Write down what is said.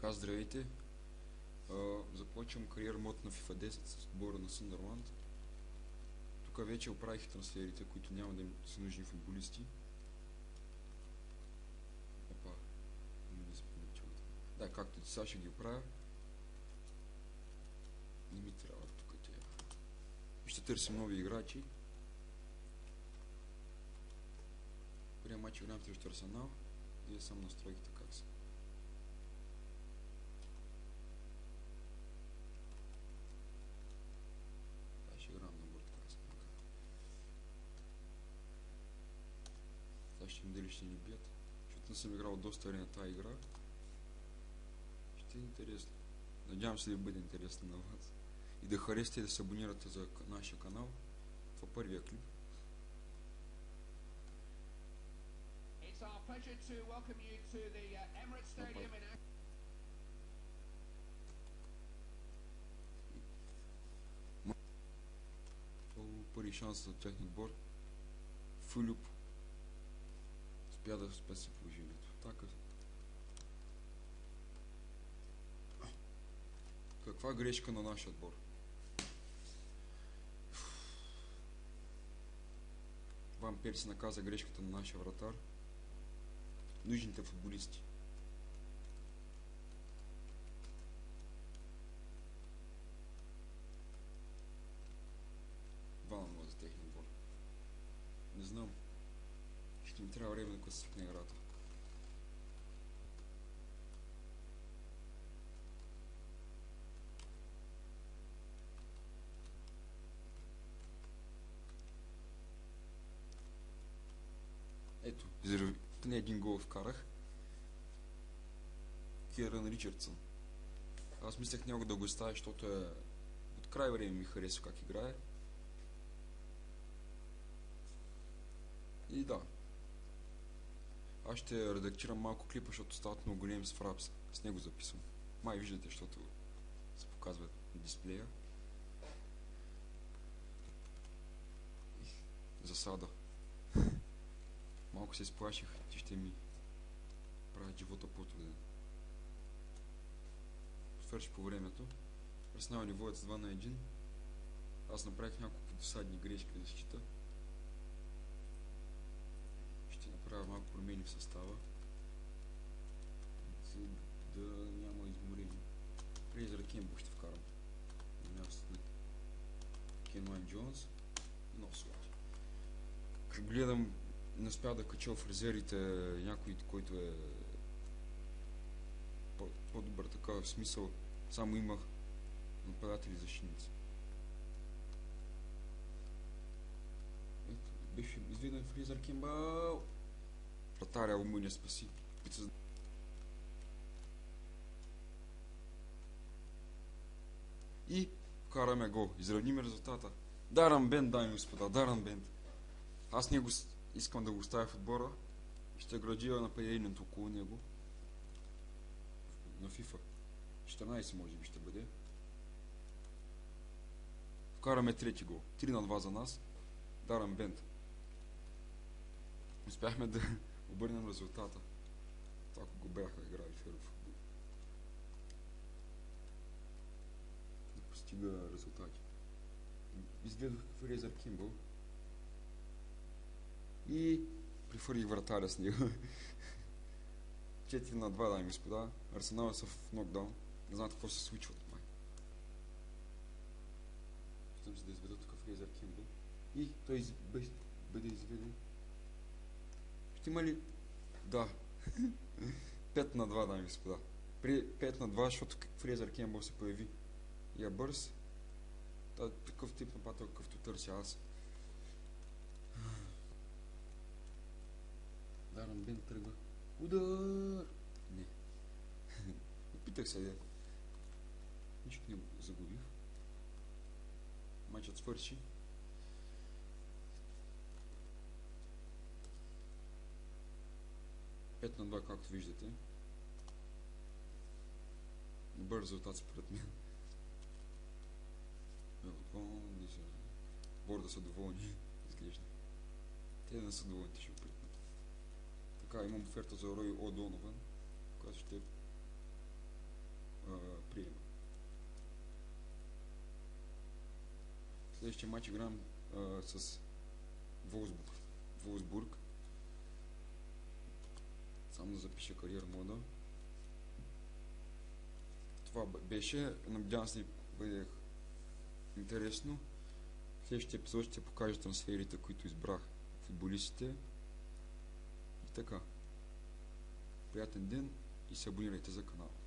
Така, здравейте. Започвам кариер мод на FIFA 10 с отбора на Съндърланд. Тук вече оправих трансферите, които няма да им са нужни футболисти. Опа, не се чувате. Да, както и сега ще ги оправя. Не ми трябва тук тя. Ще търсим нови играчи. Първия матч играем срещу Арсенал. Вие сам настройките как са. Ще играм на борт, така се така. Сега ще им дали ще ни бият. Защото не съм играл доста време на тази игра. Ще е интересно. Надявам се да бъде интересно на вас. И да харесате и да се абонирате за нашия канал. Това е първия клип. It's our pleasure to welcome you to the Emirates Stadium in Първи шанс за техния отбор. Филип успя да спаси положението. Така. Каква грешка на нашия отбор? Ван Перси наказа грешката на нашия вратар. Нужните футболисти. Вълнува за техния отбор. Не знам. Ще ми трябва време да се свикне играта. Ето, не един гол вкарах. Киран Ричардсън. Аз мислех него да го оставя, защото от край време ми харесва как играе. И да. Аз ще редактирам малко клипа, защото стават много големи с фрапс. С него записвам. Май виждате, защото се показва на дисплея. Засада. Малко се изплаших, че ще ми правят живота по-труден. Свърши по времето. Арсенал ни водят с 2 на 1. Аз направих няколко досадни грешки да защита. Ще направя малко промени в състава. За да няма изморение. Фрейзър Кембо ще вкарам. На мястото на Кенуайн Джонс и нов слот. Като гледам, не успя да кача в резервите някой, който е по-добър такъв в смисъл. Само имах нападатели защитници. Ето, беше изведен Фрейзър Кембо. Вратаря Румъния спаси. И караме гол. Изравним резултата. Даран Бент, дами господа, Даран Бент. Аз него искам да го оставя в отбора. Ще градя нападението около него. На FIFA 14 може би ще бъде. Вкараме трети гол. 3 на 2 за нас. Даран Бент. Успяхме да обърнем резултата. Ако го бяха играли в футбол. Да постига резултати. Изведох Фрейзър Кембо. И прифърлих вратаря с него. 4 на 2, дами господа. Арсенал са в нокдаун. Не знам какво се случва от май. Щом се да изведа тук Фрейзър Кембо. И той бъде изведен. Ще има ли? Да. 5 на 2, дами господа. При 5 на 2, защото Фрейзър Кембо се появи. И е бърз. Такъв тип нападател, какъвто търся аз. Даран Бент тръгва. Удар! Не. Опитах се да. Нищо не загубих. Матчът свърши. Пет на 2, както виждате. Добър резултат според мен. Борда са доволни. Изглежда. Те не са доволни, ще опитат. Така, имам оферта за Рой О'Донован, която ще следващия матч играем с Волсбург. Само да запиша кариер мода. Това беше. Надявам се да бъде интересно. В следващия епизод ще покажа трансферите, които избрах футболистите. И така. Приятен ден и се абонирайте за канала.